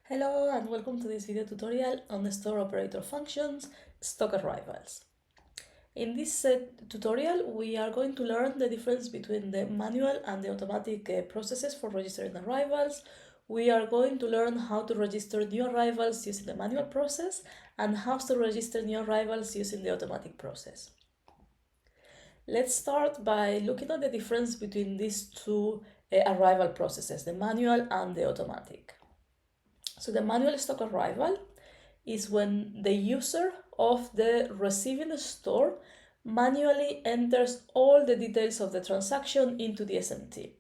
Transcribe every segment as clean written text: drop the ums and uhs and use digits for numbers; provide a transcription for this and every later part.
Hello and welcome to this video tutorial on the store operator functions, stock arrivals. In this tutorial, we are going to learn the difference between the manual and the automatic processes for registering arrivals. We are going to learn how to register new arrivals using the manual process and how to register new arrivals using the automatic process. Let's start by looking at the difference between these two arrival processes, the manual and the automatic. So the manual stock arrival is when the user of the receiving store manually enters all the details of the transaction into the SMT.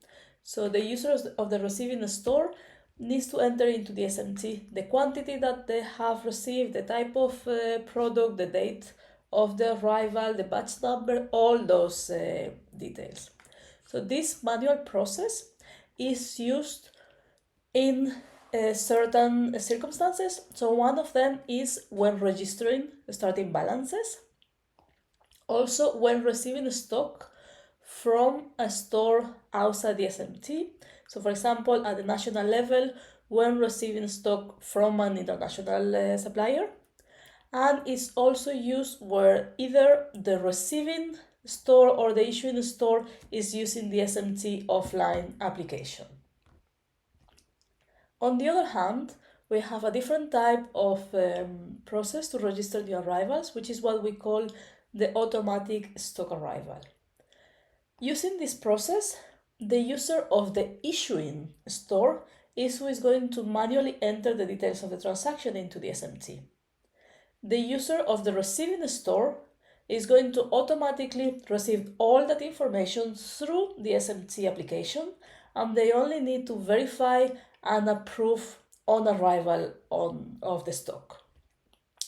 So the user of the receiving store needs to enter into the SMT the quantity that they have received, the type of product, the date of the arrival, the batch number, all those details. So this manual process is used in certain circumstances. So one of them is when registering starting balances. Also when receiving stock from a store outside the SMT. So for example, at the national level, when receiving stock from an international supplier. And it's also used where either the receiving store or the issuing store is using the SMT offline application. On the other hand, we have a different type of process to register new arrivals, which is what we call the automatic stock arrival. Using this process, the user of the issuing store is who is going to manually enter the details of the transaction into the SMT. The user of the receiving store is going to automatically receive all that information through the SMT application, and they only need to verify and approve on arrival of the stock.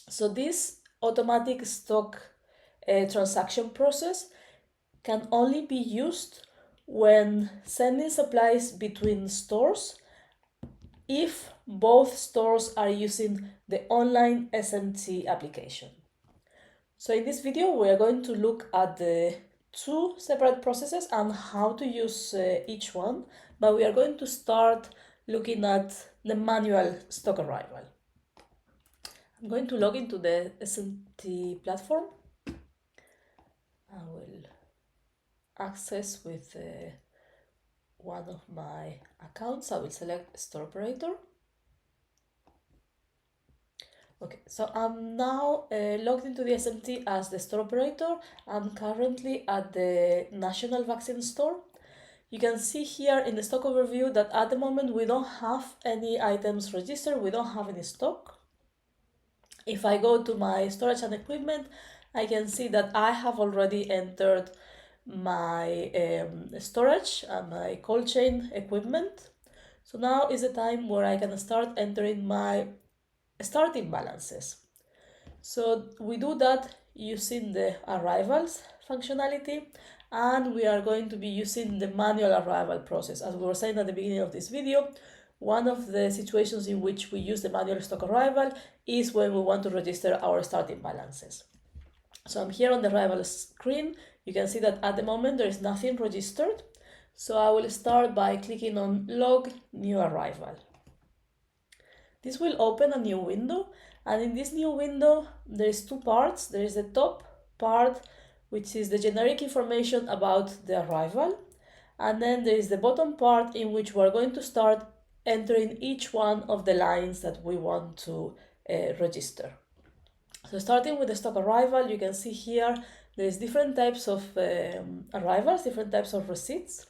So this automatic stock transaction process can only be used when sending supplies between stores if both stores are using the online SMT application. So in this video, we are going to look at the two separate processes and how to use each one, but we are going to start looking at the manual stock arrival. I'm going to log into the SMT platform. I will access with one of my accounts. I will select store operator. Okay, so I'm now logged into the SMT as the store operator. I'm currently at the National Vaccine Store. You can see here in the stock overview that at the moment we don't have any items registered, we don't have any stock. If I go to my storage and equipment, I can see that I have already entered my storage and my cold chain equipment. So now is the time where I can start entering my starting balances. So we do that using the arrivals functionality, and we are going to be using the manual arrival process. As we were saying at the beginning of this video, one of the situations in which we use the manual stock arrival is when we want to register our starting balances. So I'm here on the arrival screen. You can see that at the moment there is nothing registered. So I will start by clicking on Log New Arrival. This will open a new window, and in this new window there is two parts. There is the top part, which is the generic information about the arrival, and then there is the bottom part in which we are going to start entering each one of the lines that we want to register. So starting with the stock arrival, you can see here there is different types of arrivals, different types of receipts.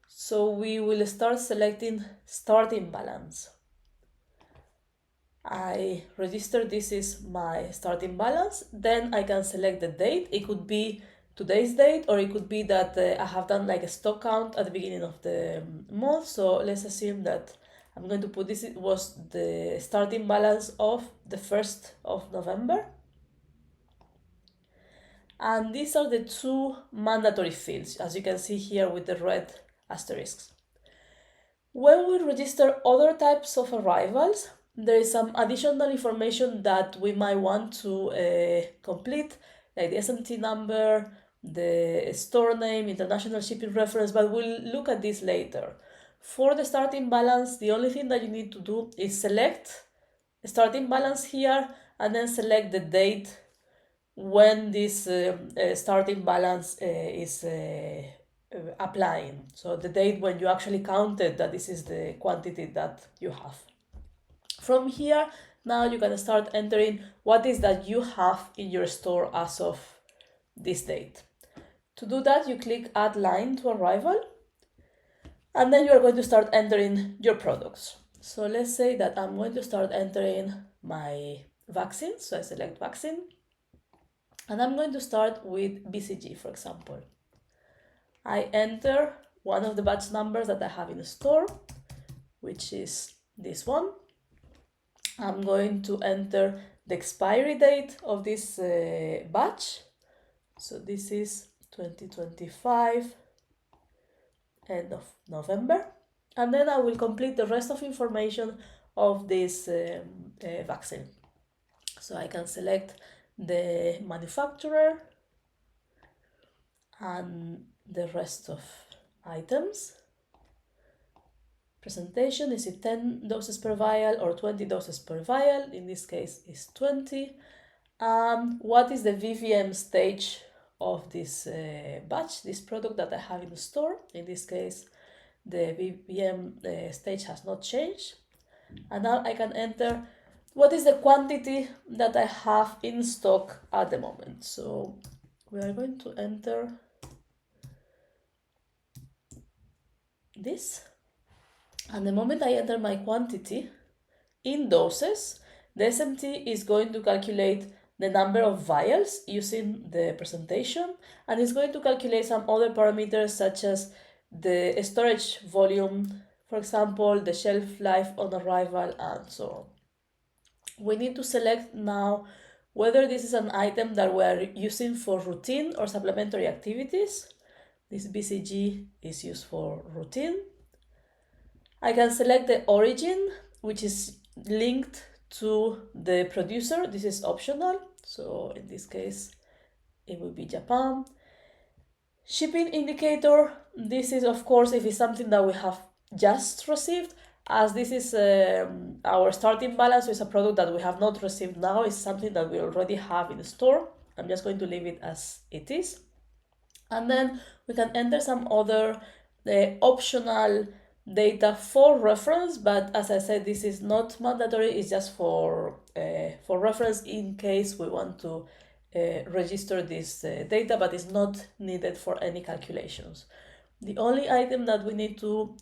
So we will start selecting starting balance. I register this is my starting balance, then I can select the date. It could be today's date, or it could be that I have done like a stock count at the beginning of the month. So let's assume that I'm going to put this, it was the starting balance of the 1st of November. And these are the two mandatory fields, as you can see here with the red asterisks. When we register other types of arrivals, there is some additional information that we might want to complete, like the SMT number, the store name, international shipping reference, but we'll look at this later. For the starting balance, the only thing that you need to do is select starting balance here and then select the date when this starting balance is applying. So the date when you actually counted that this is the quantity that you have. From here, now you can start entering what is that you have in your store as of this date. To do that, you click Add Line to Arrival, and then you are going to start entering your products. So let's say that I'm going to start entering my vaccine. So I select vaccine, and I'm going to start with BCG, for example. I enter one of the batch numbers that I have in the store, which is this one. I'm going to enter the expiry date of this batch. So this is 2025, end of November. And then I will complete the rest of information of this vaccine. So I can select the manufacturer and the rest of items. Presentation, is it 10 doses per vial or 20 doses per vial? In this case, is 20. What is the VVM stage of this batch, this product that I have in the store? In this case, the VVM stage has not changed. And now I can enter what is the quantity that I have in stock at the moment. So we are going to enter this. And the moment I enter my quantity in doses, the SMT is going to calculate the number of vials using the presentation, and it's going to calculate some other parameters such as the storage volume, for example, the shelf life on arrival, and so on. We need to select now whether this is an item that we're using for routine or supplementary activities. This BCG is used for routine. I can select the origin, which is linked to the producer. This is optional. So in this case, it will be Japan. Shipping indicator. This is, of course, if it's something that we have just received, as this is our starting balance, so it's a product that we have not received now. It's something that we already have in the store. I'm just going to leave it as it is. And then we can enter some other optional data for reference, but as I said, this is not mandatory. It's just for reference in case we want to register this data, but it's not needed for any calculations. The only item that we need to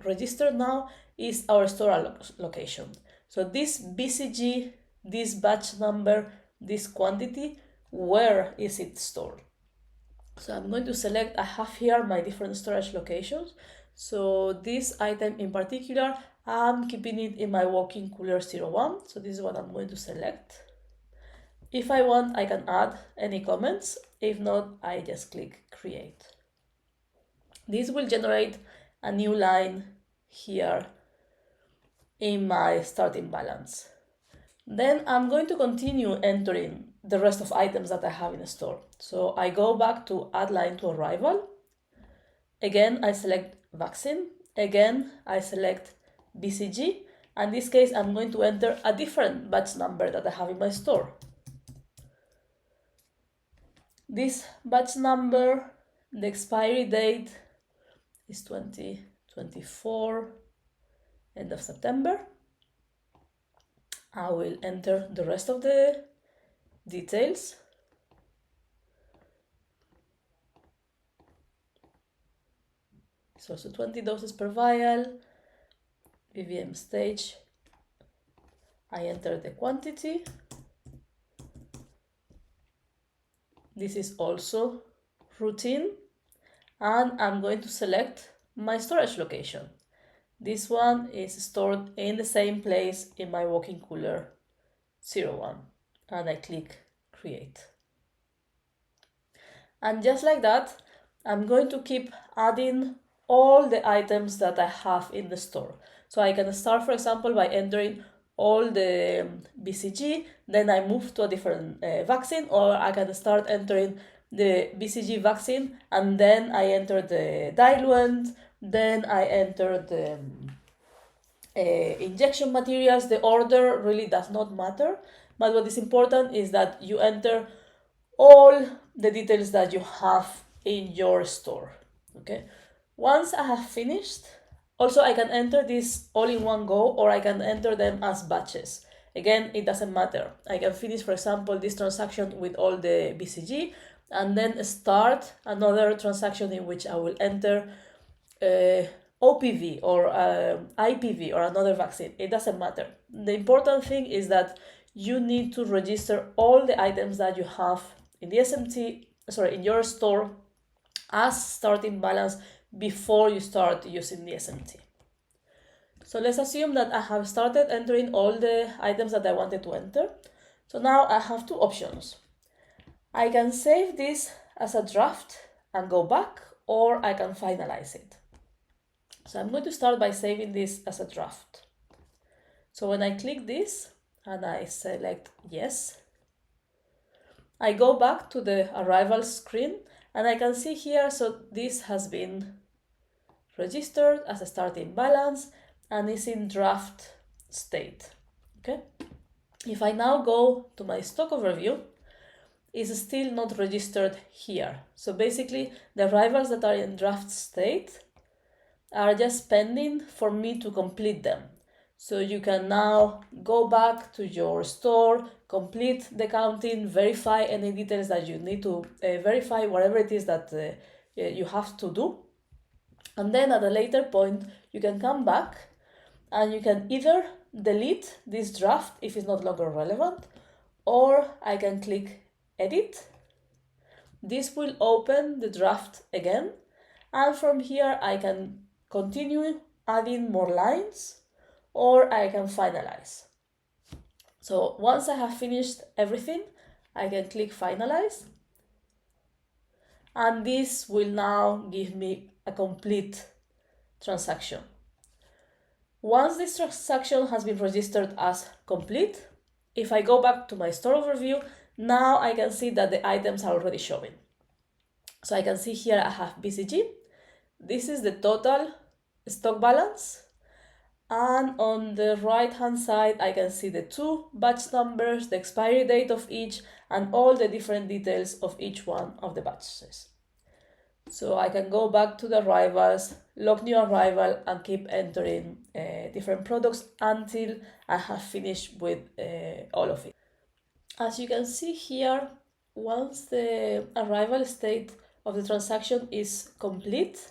register now is our store location. So this BCG, this batch number, this quantity, where is it stored? So I'm going to select, I have here my different storage locations. So this item in particular, I'm keeping it in my walk-in cooler 01. So this is what I'm going to select. If I want, I can add any comments. If not, I just click create. This will generate a new line here in my starting balance. Then I'm going to continue entering the rest of items that I have in the store. So I go back to add line to arrival. Again, I select vaccine. Again, I select BCG. In this case, I'm going to enter a different batch number that I have in my store. This batch number, the expiry date is 2024, end of September. I will enter the rest of the details. It's also 20 doses per vial, VVM stage. I enter the quantity. This is also routine, and I'm going to select my storage location. This one is stored in the same place in my walk-in cooler 01, and I click create. And just like that, I'm going to keep adding all the items that I have in the store. So I can start, for example, by entering all the BCG, then I move to a different vaccine, or I can start entering the BCG vaccine and then I enter the diluent, Then I enter the injection materials. The order really does not matter, but what is important is that you enter all the details that you have in your store. Okay, once I have finished, also I can enter this all in one go, or I can enter them as batches. Again, it doesn't matter. I can finish, for example, this transaction with all the BCG and then start another transaction in which I will enter OPV or IPV or another vaccine. It doesn't matter. The important thing is that you need to register all the items that you have in the in your store as starting balance before you start using the SMT. So let's assume that I have started entering all the items that I wanted to enter. So now I have two options. I can save this as a draft and go back, or I can finalize it. So I'm going to start by saving this as a draft. So when I click this and I select yes, I go back to the arrival screen and I can see here, so this has been registered as a starting balance and is in draft state. Okay. If I now go to my stock overview, it's still not registered here. So basically the arrivals that are in draft state are just pending for me to complete them. So you can now go back to your store, complete the counting, verify any details that you need to verify, whatever it is that you have to do. And then at a later point, you can come back and you can either delete this draft if it's no longer relevant, or I can click edit. This will open the draft again. And from here, I can continue adding more lines, or I can finalize. So once I have finished everything, I can click finalize. And this will now give me a complete transaction. Once this transaction has been registered as complete, if I go back to my store overview, now I can see that the items are already showing. So I can see here I have BCG. This is the total stock balance. And on the right hand side, I can see the two batch numbers, the expiry date of each, and all the different details of each one of the batches. So I can go back to the arrivals, log new arrival, and keep entering different products until I have finished with all of it. As you can see here, once the arrival state of the transaction is complete,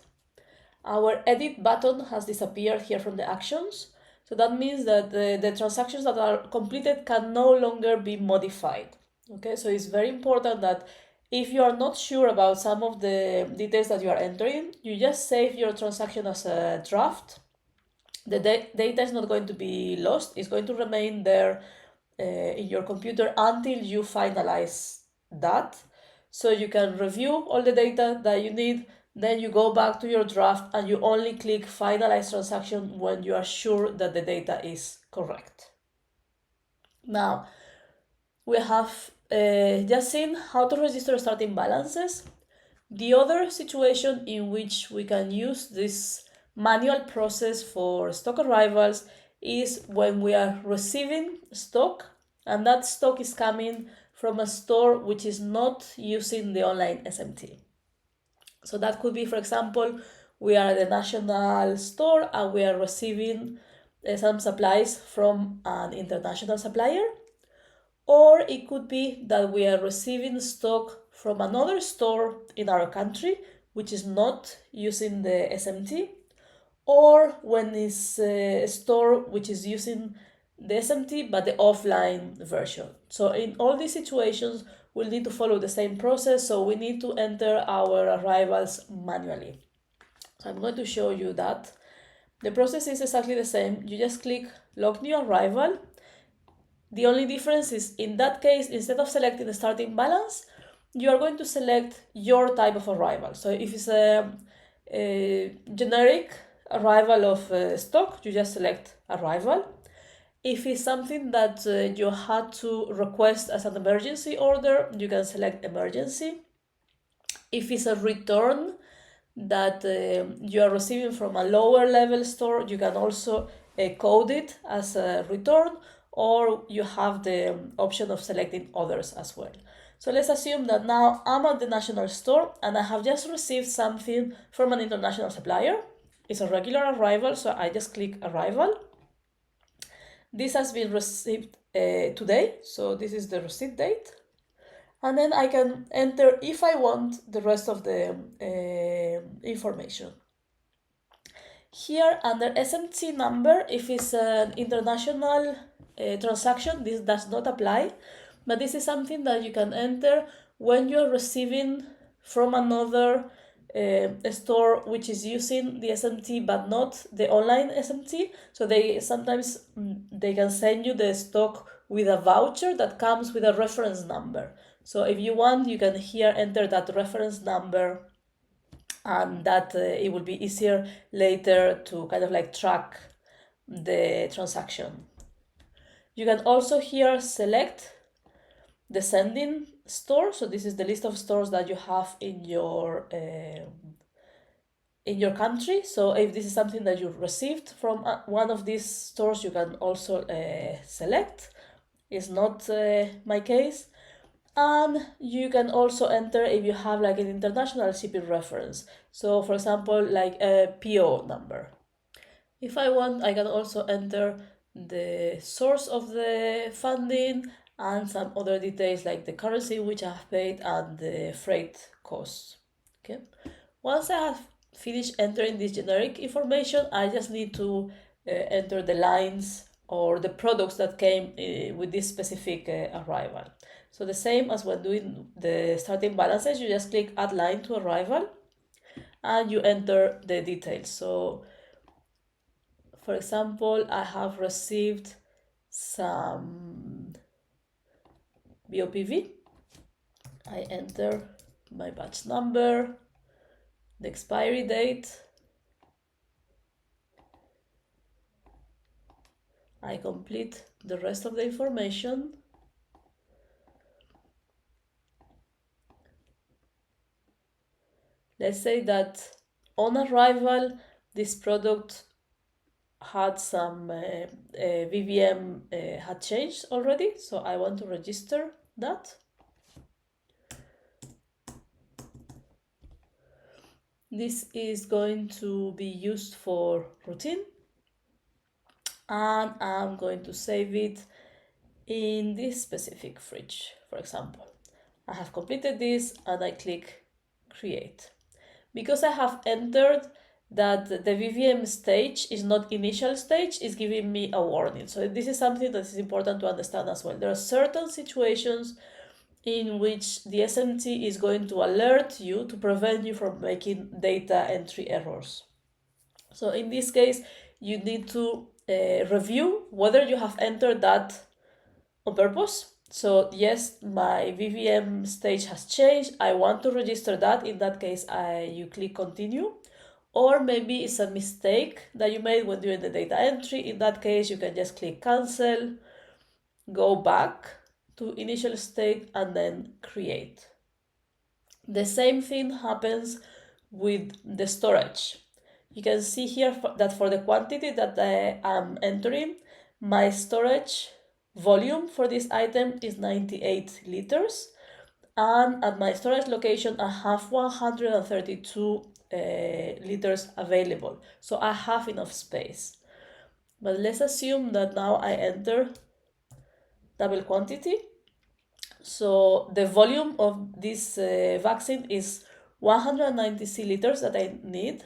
our edit button has disappeared here from the actions. So that means that the transactions that are completed can no longer be modified. Okay, so it's very important that if you are not sure about some of the details that you are entering, you just save your transaction as a draft. The data is not going to be lost. It's going to remain there in your computer until you finalize that. So you can review all the data that you need. Then you go back to your draft and you only click finalize transaction when you are sure that the data is correct. Now, we have just seen how to register starting balances. The other situation in which we can use this manual process for stock arrivals is when we are receiving stock and that stock is coming from a store which is not using the online SMT. So that could be, for example, we are at the national store and we are receiving some supplies from an international supplier. Or it could be that we are receiving stock from another store in our country, which is not using the SMT. Or when it's a store which is using the SMT, but the offline version. So in all these situations, we'll need to follow the same process. So we need to enter our arrivals manually. So I'm going to show you that. The process is exactly the same. You just click log new arrival. The only difference is in that case, instead of selecting the starting balance, you are going to select your type of arrival. So if it's a generic arrival of stock, you just select arrival. If it's something that you had to request as an emergency order, you can select emergency. If it's a return that you are receiving from a lower level store, you can also code it as a return, or you have the option of selecting others as well. So let's assume that now I'm at the national store and I have just received something from an international supplier. It's a regular arrival, so I just click arrival. This has been received today, so this is the receipt date. And then I can enter, if I want, the rest of the information. Here under SMT number, if it's an international transaction, this does not apply, but this is something that you can enter when you're receiving from another store which is using the SMT but not the online SMT. So they sometimes they can send you the stock with a voucher that comes with a reference number. So if you want, you can here enter that reference number, and that it will be easier later to kind of like track the transaction. You can also here select the sending store. So this is the list of stores that you have in your country. So if this is something that you received from one of these stores, you can also select. It's not my case. And you can also enter if you have like an international shipping reference. So for example, like a PO number. If I want, I can also enter the source of the funding and some other details like the currency which I have paid and the freight costs. Okay. Once I have finished entering this generic information, I just need to enter the lines or the products that came with this specific arrival. So the same as when doing the starting balances, you just click add line to arrival and you enter the details. So for example, I have received some BOPV. I enter my batch number, the expiry date. I complete the rest of the information. Let's say that on arrival, this product had some VVM had changed already, so I want to register that. This is going to be used for routine, and I'm going to save it in this specific fridge, for example. I have completed this and I click create. Because I have entered that the VVM stage is not initial stage, is giving me a warning. So this is something that is important to understand as well. There are certain situations in which the SMT is going to alert you to prevent you from making data entry errors. So in this case, you need to review whether you have entered that on purpose. So yes, my VVM stage has changed. I want to register that. In that case, you click continue. Or maybe it's a mistake that you made when doing the data entry. In that case, you can just click cancel, go back to initial state, and then create. The same thing happens with the storage. You can see here that for the quantity that I am entering, my storage volume for this item is 98 liters, and at my storage location I have 132 liters available, so I have enough space. But let's assume that now I enter double quantity. So the volume of this vaccine is 190 liters that I need,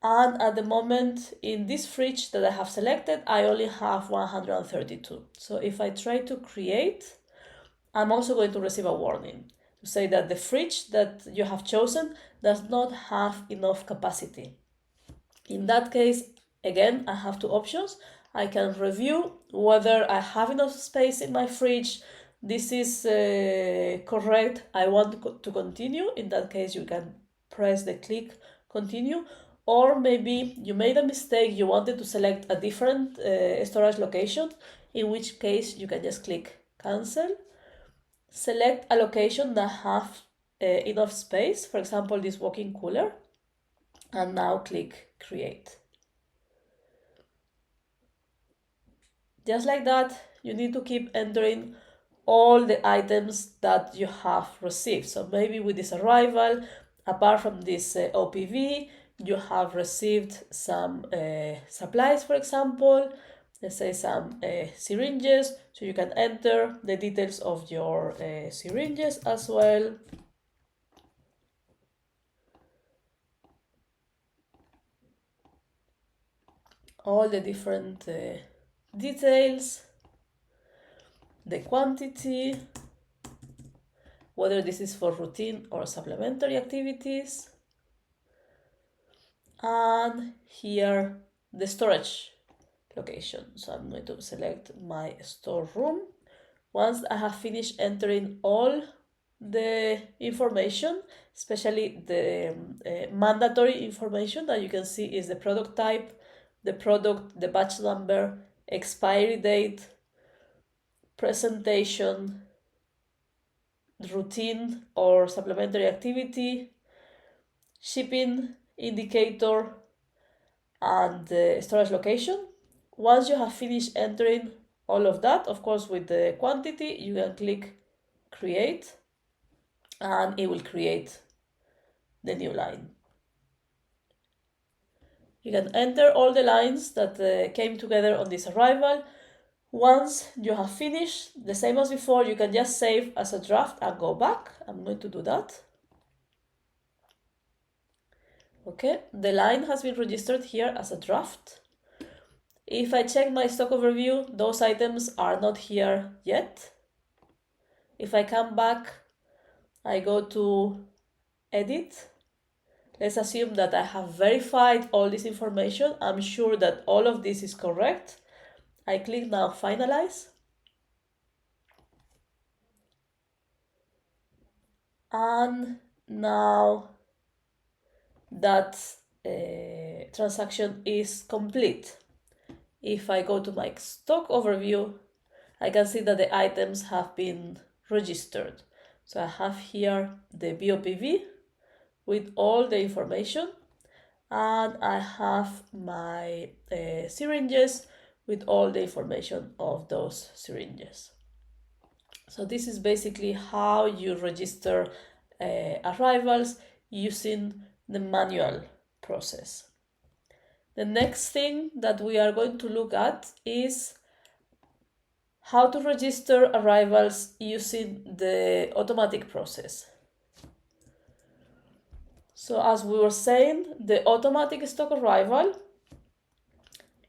and at the moment in this fridge that I have selected, I only have 132. So if I try to create, I'm also going to receive a warning to say that the fridge that you have chosen does not have enough capacity. In that case, again, I have two options. I can review whether I have enough space in my fridge. This is correct. I want to continue. In that case, you can press the click continue. Or maybe you made a mistake, you wanted to select a different storage location, in which case you can just click cancel, select a location that have enough space, for example, this walk-in cooler. and now click create. Just like that, you need to keep entering all the items that you have received. So maybe with this arrival, apart from this OPV, you have received some supplies, for example, let's say some syringes, so you can enter the details of your syringes as well. All the different details, the quantity, whether this is for routine or supplementary activities, and here the storage location. So I'm going to select my storeroom. Once I have finished entering all the information, especially the mandatory information that you can see is the product type, the product, the batch number, expiry date, presentation, routine or supplementary activity, shipping indicator, and the storage location. Once you have finished entering all of that, of course with the quantity, you can click create and it will create the new line. You can enter all the lines that came together on this arrival. Once you have finished, the same as before, you can just save as a draft and go back. I'm going to do that. Okay, the line has been registered here as a draft. If I check my stock overview, those items are not here yet. If I come back, I go to edit. Let's assume that I have verified all this information. I'm sure that all of this is correct. I click now finalize. And now that transaction is complete. If I go to my stock overview, I can see that the items have been registered. So I have here the BOPV with all the information, and I have my syringes with all the information of those syringes. So this is basically how you register arrivals using the manual process. The next thing that we are going to look at is how to register arrivals using the automatic process. So as we were saying, the automatic stock arrival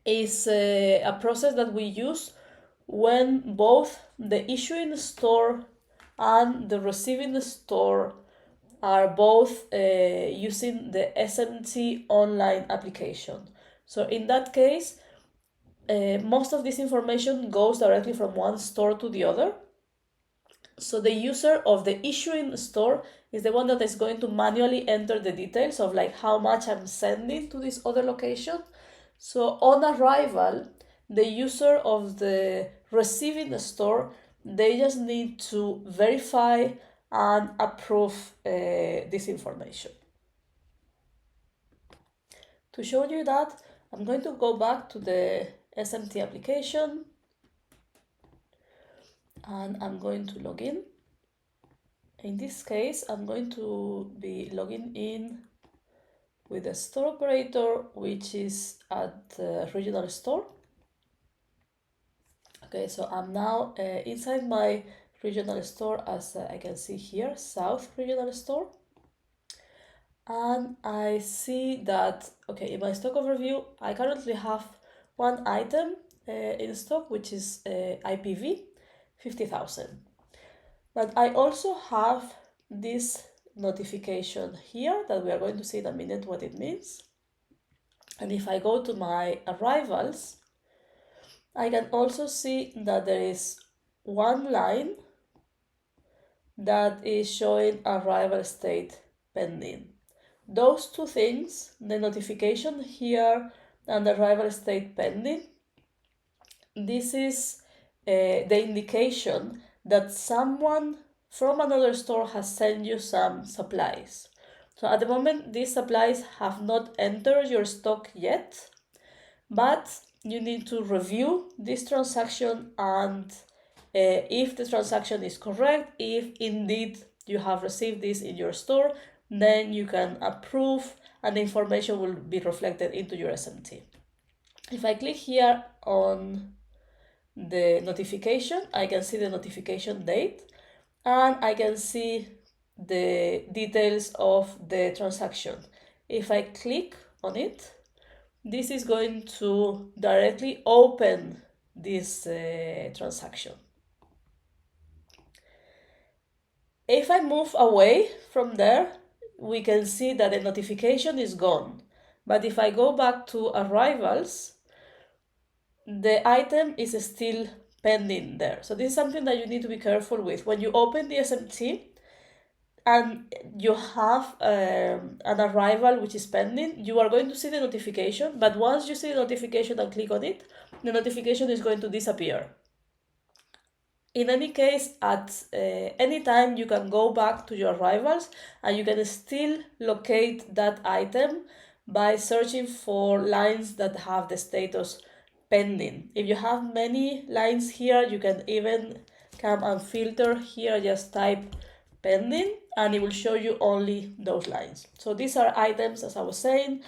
is a process that we use when both the issuing store and the receiving store are both using the SMT online application. So in that case, most of this information goes directly from one store to the other. So the user of the issuing store is the one that is going to manually enter the details of like how much I'm sending to this other location. So on arrival, the user of the receiving store, they just need to verify and approve this information. To show you that, I'm going to go back to the SMT application and I'm going to log in. In this case, I'm going to be logging in with the store operator, which is at the regional store. Okay, so I'm now inside my regional store, as I can see here, South Regional Store. And I see that, okay, in my stock overview, I currently have one item in stock, which is IPV 50,000. But I also have this notification here that we are going to see in a minute what it means. And if I go to my arrivals, I can also see that there is one line that is showing arrival state pending. Those two things, the notification here and the arrival state pending, this is the indication that someone from another store has sent you some supplies. So at the moment, these supplies have not entered your stock yet, but you need to review this transaction, and if the transaction is correct, if indeed you have received this in your store, then you can approve and the information will be reflected into your SMT. If I click here on the notification, I can see the notification date and I can see the details of the transaction. If I click on it, this is going to directly open this transaction. If I move away from there, we can see that the notification is gone. But if I go back to arrivals, the item is still pending there. So this is something that you need to be careful with. When you open the SMT and you have an arrival which is pending, you are going to see the notification, but once you see the notification and click on it, the notification is going to disappear. In any case, at any time you can go back to your arrivals and you can still locate that item by searching for lines that have the status pending. If you have many lines here, you can even come and filter here, just type pending, and it will show you only those lines. So these are items, as I was saying,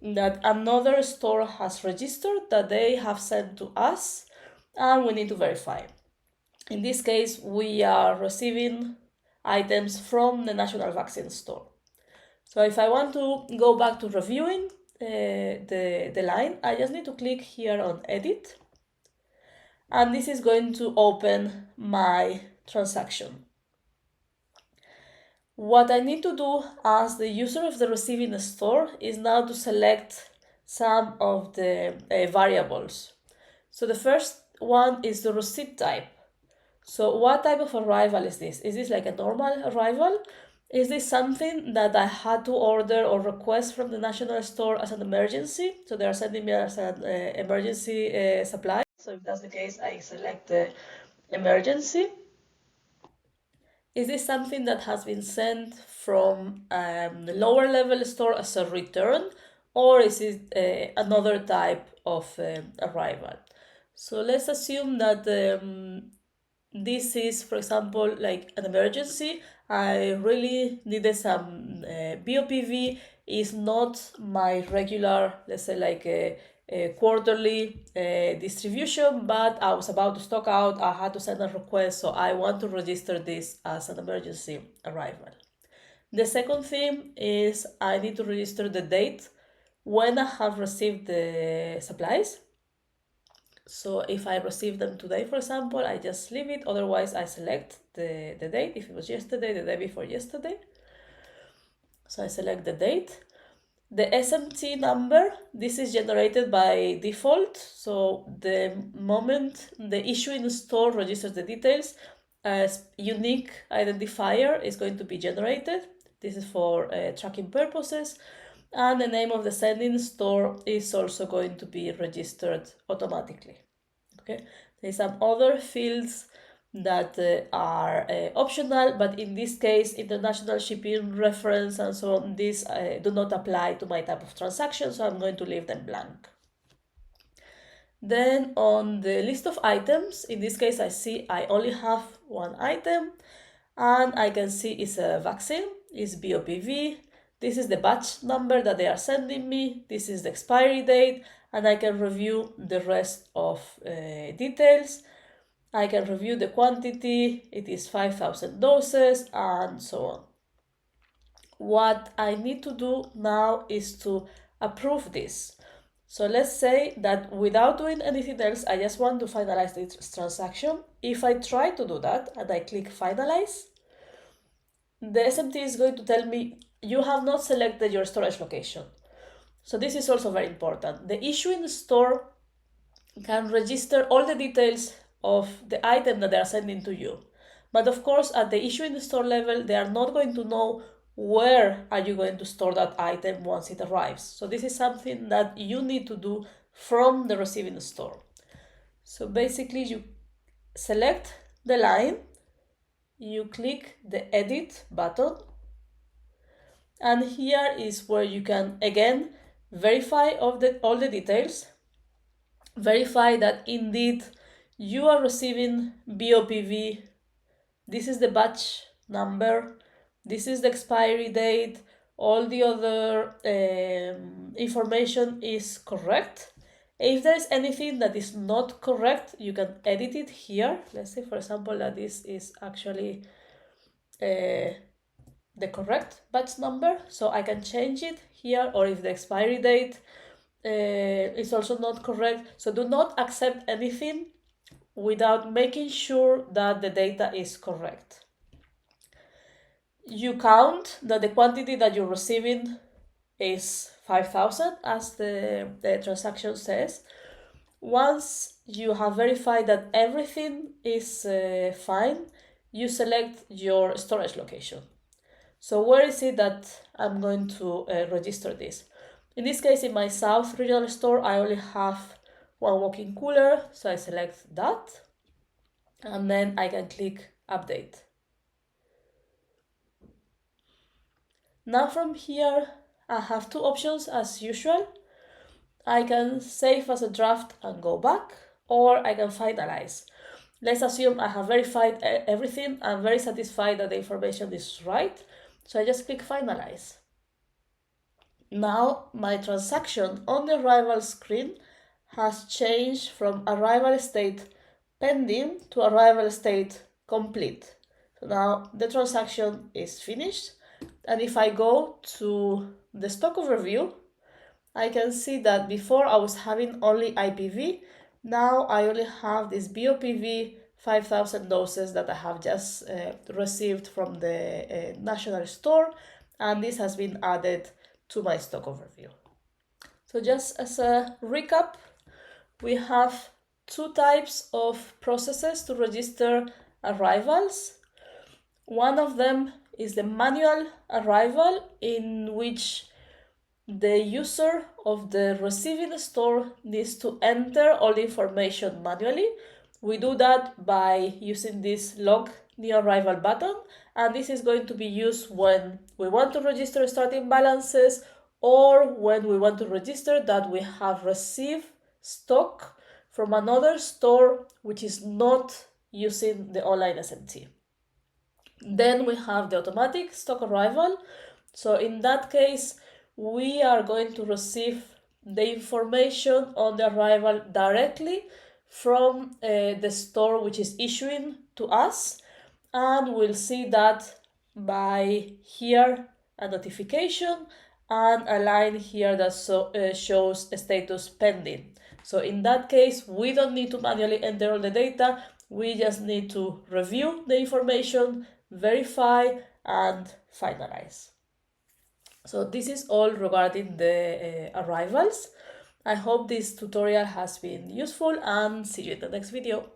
that another store has registered, that they have sent to us, and we need to verify. In this case, we are receiving items from the National Vaccine Store. So if I want to go back to reviewing the line, I just need to click here on Edit. And this is going to open my transaction. What I need to do as the user of the receiving store is now to select some of the variables. So the first one is the receipt type. So what type of arrival is this? Is this like a normal arrival? Is this something that I had to order or request from the National Store as an emergency? So they are sending me as an emergency supply. So if that's the case, I select the emergency. Is this something that has been sent from the lower level store as a return, or is it another type of arrival? So let's assume that this is, for example, like an emergency. I really needed some BOPV. Is not my regular, let's say, like a quarterly distribution, but I was about to stock out. I had to send a request, so I want to register this as an emergency arrival. The second thing is I need to register the date when I have received the supplies. So if I receive them today, for example, I just leave it. Otherwise, I select the date. If it was yesterday, the day before yesterday. So I select the date. The SMT number, this is generated by default. So the moment the issuing store registers the details, a unique identifier is going to be generated. This is for tracking purposes. And the name of the sending store is also going to be registered automatically. Okay, there's some other fields that are optional, but in this case, international shipping reference and so on, these do not apply to my type of transaction, so I'm going to leave them blank. Then on the list of items, in this case, I see I only have one item, and I can see it's a vaccine, it's BOPV. This is the batch number that they are sending me. This is the expiry date, and I can review the rest of details. I can review the quantity. It is 5,000 doses, and so on. What I need to do now is to approve this. So let's say that without doing anything else, I just want to finalize this transaction. If I try to do that and I click finalize, the SMT is going to tell me you have not selected your storage location. So this is also very important. The issuing store can register all the details of the item that they are sending to you. But of course, at the issuing store level, they are not going to know where are you going to store that item once it arrives. So this is something that you need to do from the receiving store. So basically, you select the line, you click the edit button, And here is where you can again verify all the details, verify that indeed you are receiving BOPV. This is the batch number, this is the expiry date, all the other information is correct. If there is anything that is not correct, you can edit it here. Let's say, for example, that this is actually the correct batch number, so I can change it here, or if the expiry date is also not correct. So do not accept anything without making sure that the data is correct. You count that the quantity that you're receiving is 5,000 as the transaction says. Once you have verified that everything is fine, you select your storage location. So where is it that I'm going to register this? In this case, in my South regional store, I only have one walk-in cooler, so I select that, and then I can click update. Now from here, I have two options as usual. I can save as a draft and go back, or I can finalize. Let's assume I have verified everything. I'm very satisfied that the information is right, so I just click finalize. Now my transaction on the arrival screen has changed from arrival state pending to arrival state complete. So now the transaction is finished, and if I go to the stock overview, I can see that before I was having only IPV, now I only have this BOPV 5,000 doses that I have just received from the national store, and this has been added to my stock overview. So just as a recap, we have two types of processes to register arrivals. One of them is the manual arrival, in which the user of the receiving store needs to enter all the information manually. We do that by using this log new arrival button, and this is going to be used when we want to register starting balances, or when we want to register that we have received stock from another store which is not using the online SMT. Then we have the automatic stock arrival. So in that case, we are going to receive the information on the arrival directly from the store which is issuing to us, and we'll see that by here a notification and a line here that shows status pending. So in that case, we don't need to manually enter all the data, we just need to review the information, verify, and finalize. So this is all regarding the arrivals. I hope this tutorial has been useful, and see you in the next video.